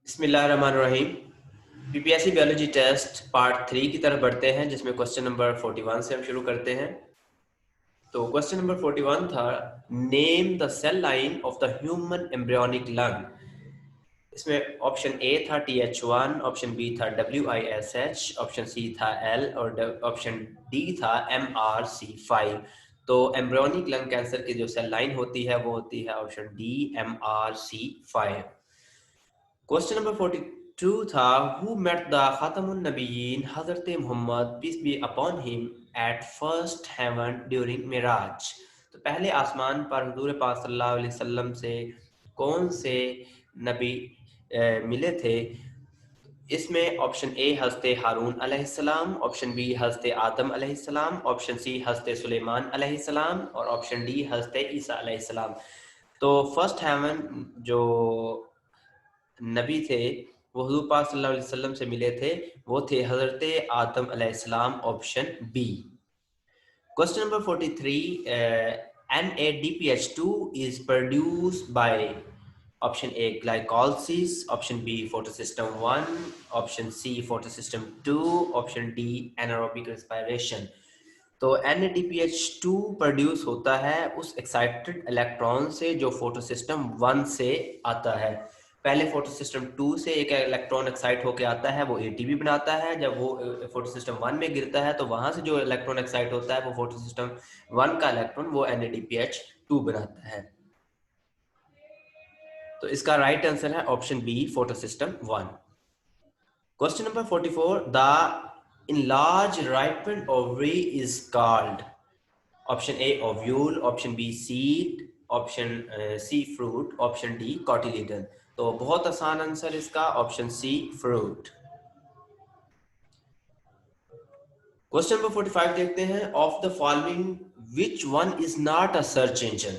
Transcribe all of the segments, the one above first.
बिस्मिल्लाहिर्रहमानिर्रहीम। BPSC Baljet test part 3 की तरफ बढ़ते हैं, जिसमें क्वेश्चन नंबर 41 से हम शुरू करते हैं। तो क्वेश्चन नंबर 41 था, name the cell line of the human embryonic lung. इसमें ऑप्शन ए था TH1, ऑप्शन बी था WISH, ऑप्शन सी था L और ऑप्शन डी था MRC5। तो एम्ब्रियोनिक लंग कैंसर की जो सेल लाइन होती है वो होती है option D MRC5। Question number 42 था, हु मेट द खातमुन नबीयीन हजरत Muhammad peace be upon him at first heaven during Miraj. तो पहले आसमान पर हुजूर पाक सल्लल्लाहु अलैहि वसल्लम से कौन से नबी मिले थे? इसमें ऑप्शन ए हज़रत हारून अलैहिस्सलाम, ऑप्शन बी हज़रत आदम अलैहिस्सलाम, ऑप्शन सी हज़रत सुलेमान अलैहिस्सलाम और ऑप्शन डी हज़रत ईसा अलैहिस्सलाम। तो फर्स्ट हेवन जो नबी थे वो हुजूर पाक सल्लल्लाहु अलैहि वसल्लम से मिले थे, वो थे हजरत आदम अलैहिस्सलाम, option B. Question number 43, NADPH2 is produced by option A glycolysis, option B photosystem 1, option C photosystem 2, option D anaerobic respiration। तो NADPH2 प्रोड्यूस होता है उस एक्साइटेड इलेक्ट्रॉन से जो फोटोसिस्टम 1 से आता है। पहले फोटोसिस्टम 2 से एक इलेक्ट्रॉन एक्साइट होकर आता है, वो ATP बनाता है। जब वो फोटोसिस्टम 1 में गिरता है तो वहां से जो इलेक्ट्रॉन एक्साइट होता है वो फोटोसिस्टम 1 का इलेक्ट्रॉन वो NADPH2 बनाता है। तो इसका राइट आंसर है option B photosystem 1। Question number 44, the enlarged ripened ovary is called option A ovule, option B seed, option C fruit, option D cotyledon. तो बहुत आसान आंसर इसका option C fruit. Question number 45 देखते हैं, of the following which one is not a search engine.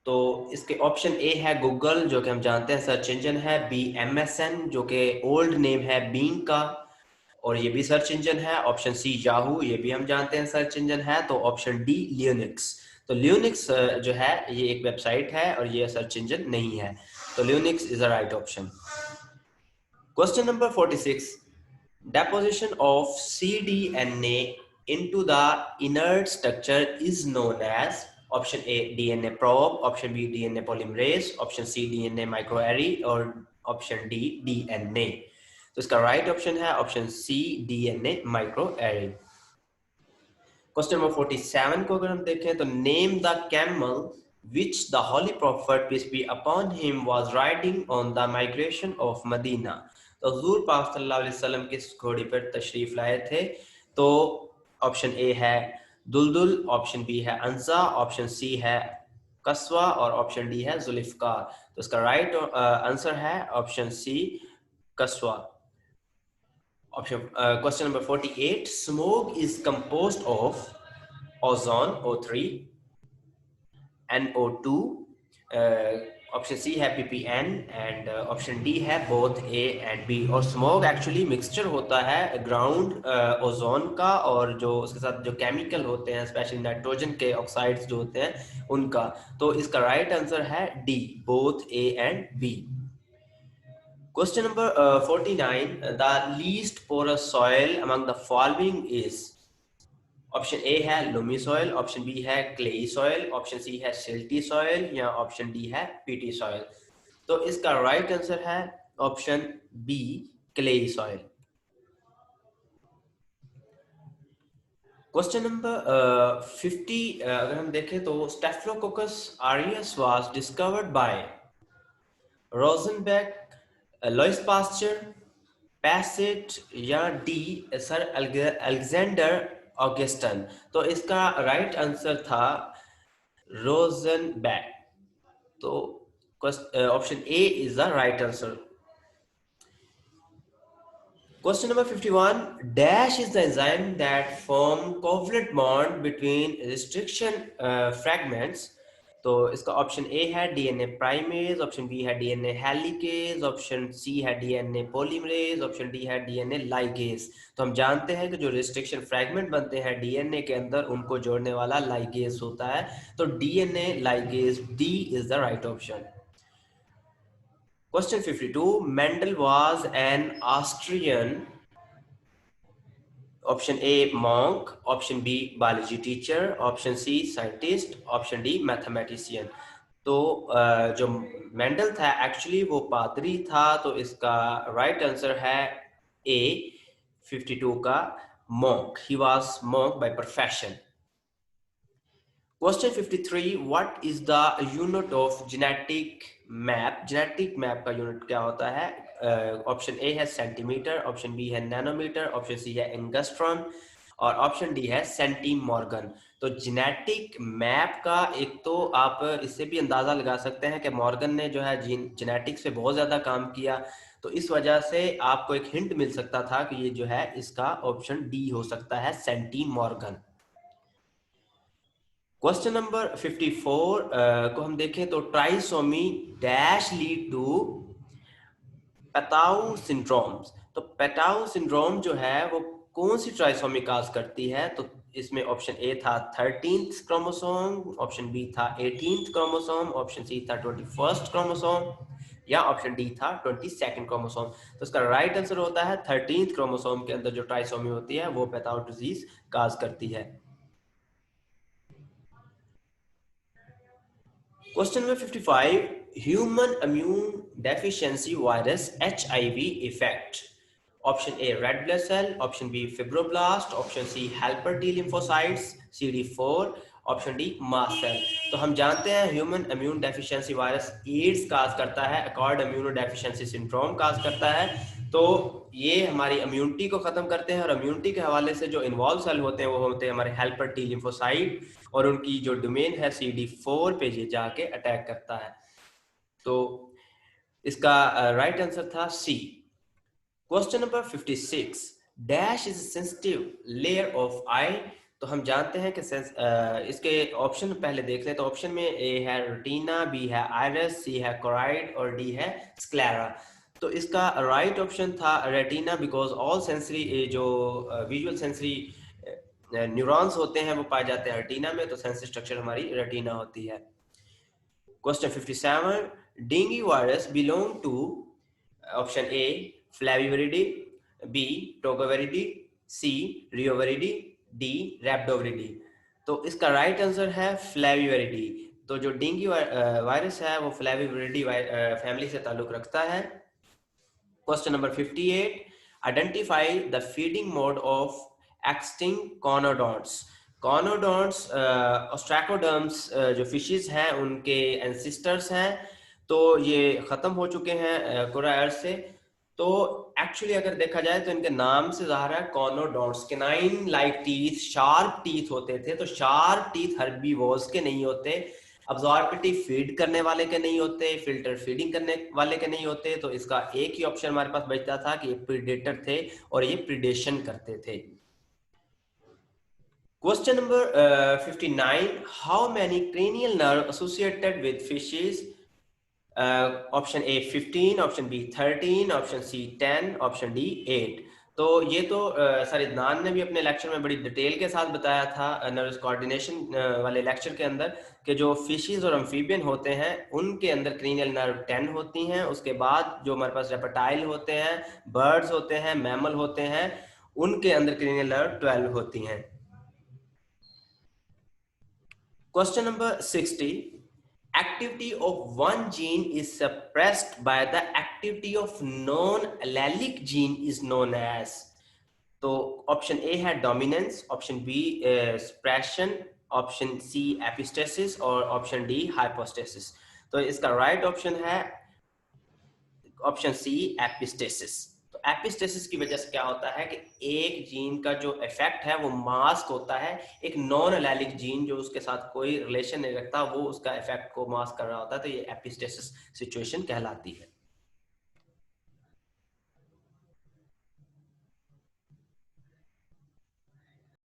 तो इसके option A है Google, जो कि हम जानते हैं सर्च इंजन है, बी MSN जो कि ओल्ड नेम है बींग का और ये भी सर्च इंजन है, ऑप्शन सी याहू, ये भी हम जानते हैं सर्च इंजन है, तो ऑप्शन डी लियोनिक्स। तो लियोनिक्स जो है ये एक वेबसाइट है और ये सर्च इंजन नहीं है, तो leonics is the right option. Question number 46, deposition of cDNA into the inert structure is known as option A DNA probe, option B DNA polymerase, option C DNA microarray और option D DNA। तो इसका right option है option C DNA microarray। Question number 47 को अगर हम देखें तो name the camel which the holy prophet peace be upon him was riding on the migration of Medina। तो हुजूर पाक सल्लल्लाहु अलैहि वसल्लम किस घोड़ी पर तशरीफ लाए थे? तो ऑप्शन ए है दुलदुल, ऑप्शन बी है अंजा, ऑप्शन सी है कस्वा और ऑप्शन डी है जुल्फकार। तो इसका राइट आंसर है ऑप्शन सी कस्वा। Option question number 48, smoke is composed of ozone O3, NO2, option C है PPN एंड ऑप्शन डी है बोथ A एंड B। और स्मोक एक्चुअली मिक्सचर होता है ग्राउंड ओजोन का और जो उसके साथ जो केमिकल होते हैं स्पेशली नाइट्रोजन के ऑक्साइड्स जो होते हैं उनका। तो इसका राइट आंसर है D both A and B। Question number 49, the least porous soil among the following is option A है लोमी सॉइल, ऑप्शन बी है क्लेई सॉइल, ऑप्शन सी है सिल्टी सॉइल या ऑप्शन डी है peaty soil. तो इसका right answer है option B clayey soil. Question number 50 अगर हम देखें तो Staphylococcus aureus was discovered by Rosenbach, Louis Pasteur, पैसेट या डी सर अलेक्जेंडर ऑगस्टन। तो इसका राइट आंसर था रोजनबैक। तो option A is the right answer. Question number 51, dash is the enzyme that form covalent bond between restriction fragments। तो इसका option A है DNA primase, option B है DNA helicase, option C है DNA polymerase, option D है DNA ligase. तो हम जानते हैं कि जो रिस्ट्रिक्शन फ्रैगमेंट बनते हैं DNA के अंदर उनको जोड़ने वाला लाइगेज होता है, तो DNA ligase D is the right option. Question 52. Mendel was an Austrian. Option A monk, option B biology teacher, option C scientist, option D mathematician. तो जो मेंडल था एक्चुअली वो पादरी था, तो इसका राइट आंसर है ए 52 का monk. He was monk by profession. Question 53. What is the unit of genetic map? Genetic map का यूनिट क्या होता है? ऑप्शन ए है सेंटीमीटर, ऑप्शन बी है नैनोमीटर, ऑप्शन सी है एंगस्ट्रॉम और ऑप्शन डी है सेंटीमॉर्गन. तो जेनेटिक मैप का एक तो आप इससे भी अंदाजा लगा सकते हैं कि मॉर्गन ने जो है जेनेटिक्स पे बहुत ज्यादा काम किया, तो इस वजह से आपको एक हिंट मिल सकता था कि ये जो है इसका ऑप्शन डी हो सकता है, सेंटीमॉर्गन. क्वेश्चन नंबर 54 को हम देखें तो trisomy dash lead to Patau syndromes. तो पेटाउ सिंड्रोम जो है वो कौन सी ट्राइसोमी काज करती है? तो इसमें ऑप्शन ए था 13th क्रोमोसोम, ऑप्शन बी था 18th क्रोमोसोम, ऑप्शन सी था 21st क्रोमोसोम या ऑप्शन डी था 22nd क्रोमोसोम. तो इसका राइट आंसर होता है 13th क्रोमोसोम के अंदर जो ट्राइसोमी होती है वो पेटाउ डिजीज काज करती है. Question number 55. Human immune deficiency virus HIV effect. Option A red blood cell, option B fibroblast, option C helper T lymphocytes, CD4, option D mast cell. तो हम जानते हैं human immune deficiency virus AIDS cause करता है, acquired immuno deficiency syndrome cause करता है. तो ये हमारी इम्यूनिटी को खत्म करते हैं और इम्यूनिटी के हवाले से जो इन्वॉल्व सेल होते हैं वो होते हैं हमारे हेल्पर टी लिम्फोसाइट और उनकी जो डोमेन है CD4 पे ये जाके अटैक करता है. तो इसका राइट आंसर था C. Question number 56. Dash is sensitive layer of eye. तो हम जानते हैं कि इसके ऑप्शन पहले देख लें. तो ऑप्शन में ए है रेटिना, बी है आइरिस, सी है कोराइड और डी है स्क्लेरा. तो इसका राइट ऑप्शन था रेटिना, बिकॉज ऑल सेंसरी जो विजुअल सेंसरी न्यूरॉन्स होते हैं वो पाए जाते हैं रेटिना में, तो सेंसरी स्ट्रक्चर हमारी रेटिना होती है. Question 57. Dengue virus belong to option A Flaviviridae, B Togaviridae, C Reoviridae, D Rhabdoviridae. तो इसका राइट आंसर है फ्लैविवरिडी. तो जो डेंगू वायरस है वो फ्लैविवरिडी फैमिली से ताल्लुक रखता है. Question number 58. Identify the feeding mode of extinct conodonts. Conodonts ostracoderms जो फिशेस हैं उनके एंसिस्टर्स हैं, तो ये खत्म हो चुके हैं कुरा अर्थ से. तो एक्चुअली अगर देखा जाए तो इनके नाम से ज़ाहिर है conodonts, canine like teeth, sharp teeth होते थे. तो शार्प टीथ हर्बीवोर्स के नहीं होते, अब्जॉर्बेटिव फीड करने वाले के नहीं होते, फिल्टर फीडिंग करने वाले के नहीं होते. तो इसका एक ही ऑप्शन हमारे पास बचता था कि ये प्रीडेटर थे और ये प्रीडेशन करते थे. Question number 59. How many cranial nerve associated with fishes? Option A 15, option B 13, option C 10, option D 8. तो ये तो सर इदनान ने भी अपने लेक्चर में बड़ी डिटेल के साथ बताया था नर्व्स कोऑर्डिनेशन वाले लेक्चर के अंदर कि जो फिशेस और एम्फीबियन होते हैं उनके अंदर क्रेनियल नर्व 10 होती हैं. उसके बाद जो हमारे पास रेप्टाइल होते हैं, बर्ड्स होते हैं, मैमल होते हैं, उनके अंदर क्रेनियल नर्व 12 होती हैं. Question number 60. Activity of one gene is suppressed by the activity of non-allelic gene is known as. तो ऑप्शन ए है dominance, option B suppression, option C epistasis और ऑप्शन डी हाइपोस्टेसिस. तो इसका right option है option C epistasis. तो epistasis की वजह से क्या होता है कि एक जीन का जो इफेक्ट है वो मास्क होता है, एक नॉन एलेलिक जीन जो उसके साथ कोई रिलेशन नहीं रखता वो उसका इफेक्ट को मास्क कर रहा होता है. तो ये एपिस्टेसिस सिचुएशन कहलाती है.